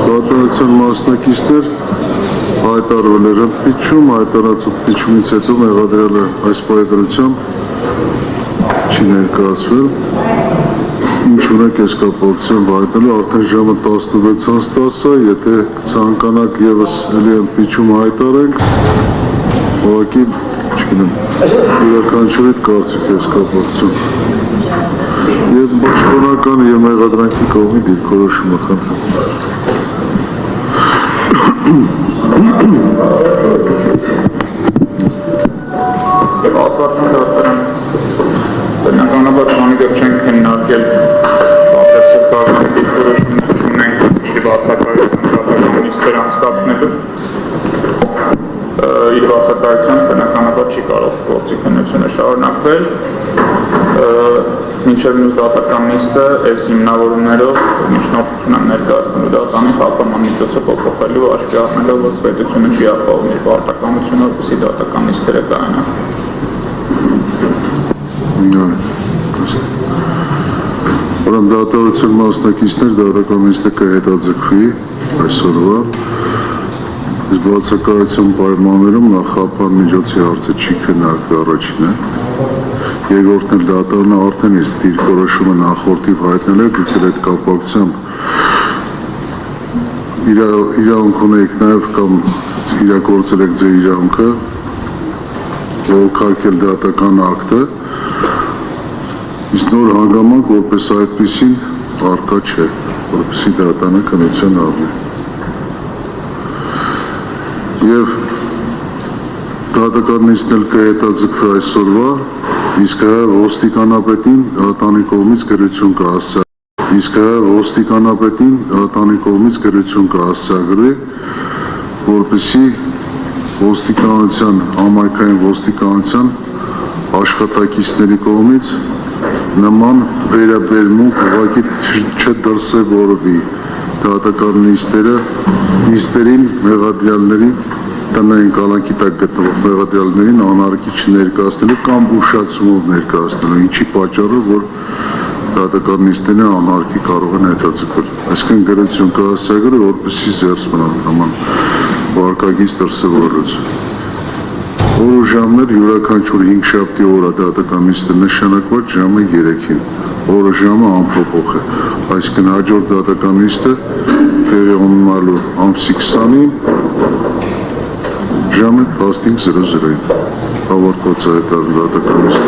Դատողության մասնակիցներ հայտարարվել էր ընդդիպչում, հայտարարած ընդդիպչումից հետո մեղադրյալը այս պայքարությամբ չի ներկայացվել։ Ինչ ունեք այս կապակցությամբ հայտնելու, արդեն ժամը 16:10 է, եթե ցանկանաք ևս էլի ընդդիպչում հայտարենք, ուղղակի չգիտեմ, յուրաքանչյուրի կարծիք այս կապակցությամբ։ Եվ պաշտպանական եւ մեղադրանքի կողմի դիրքորոշումը խնդրեմ։ Պատվաստան դատարան բնականաբար քանի դեռ չենք քննարկել պատասխանատվի դիրքորոշումներ ունենք իր բացակայության դատականիստեր անցկացնելու իր բացակայությամբ բնականաբար չի կարող գործի քննությունը շարունակվել մինչև մյուս դատականիստը այս հիմնավորումներով միջնորդությունը ներկայացնելու դատանի խախտման միջոցը փոփոխելու աչքի առնելով որ պետությունը չի ապահովում իր պարտականությունը որպեսզի դատականիստերը կայանան Ուրեմն դատողության մասնակիցներ դատականիստը կհետաձգվի այսօրվա իսկ բացակայության պայմաններում նախապահ միջոցի հարցը չի քննարկվել առաջինը երկրորդն էլ դատարանը արդեն իսկ դիրքորոշումը նախորդիվ հայտնել է դուք այդ կապակցությամբ իրավունք ունեք նաև կամ իրագործել եք ձեր իրավունքը ողջակել դատական ակտը իսկ նոր հանգամանք որպես այդպեսին առկա չէ որպեսզի դատանը քննության առնի եւ դատականիստն էլ կհետաձգվի այսօրվա իսկ ոստիկանապետին դատանի կողմից գրություն կհասցագրի որպեսզի ոստիկանության համայնքային ոստիկանության աշխատակիցների կողմից նման վերաբերմունք ուղղակի չդրսևորվի դատականիստերին մեղադրյալներին տնային կալանքի տակ գտնվող մեղադրյալներին անարգի չներկայացնելու կամ ուշացումով ներկայացնելու ինչի պատճառով որ դատականիստերն անարգի կարող են հետաձգվել այսինքն գրություն կհասցագրի որպեսզի զերծ մնան նման վարկագիծ դրսևորելուց Օրը ժամներ յուրաքանչյուր 5 շաբթի օրը դատականիստը նշանակված ժամը 3-ին օրը ժամը անփոփոխ է այսինքն հաջորդ դատականիստը տեղի ունենալու ամսի 20-ին ժամը 15:00-ին ավարտված է այդ դատականիստը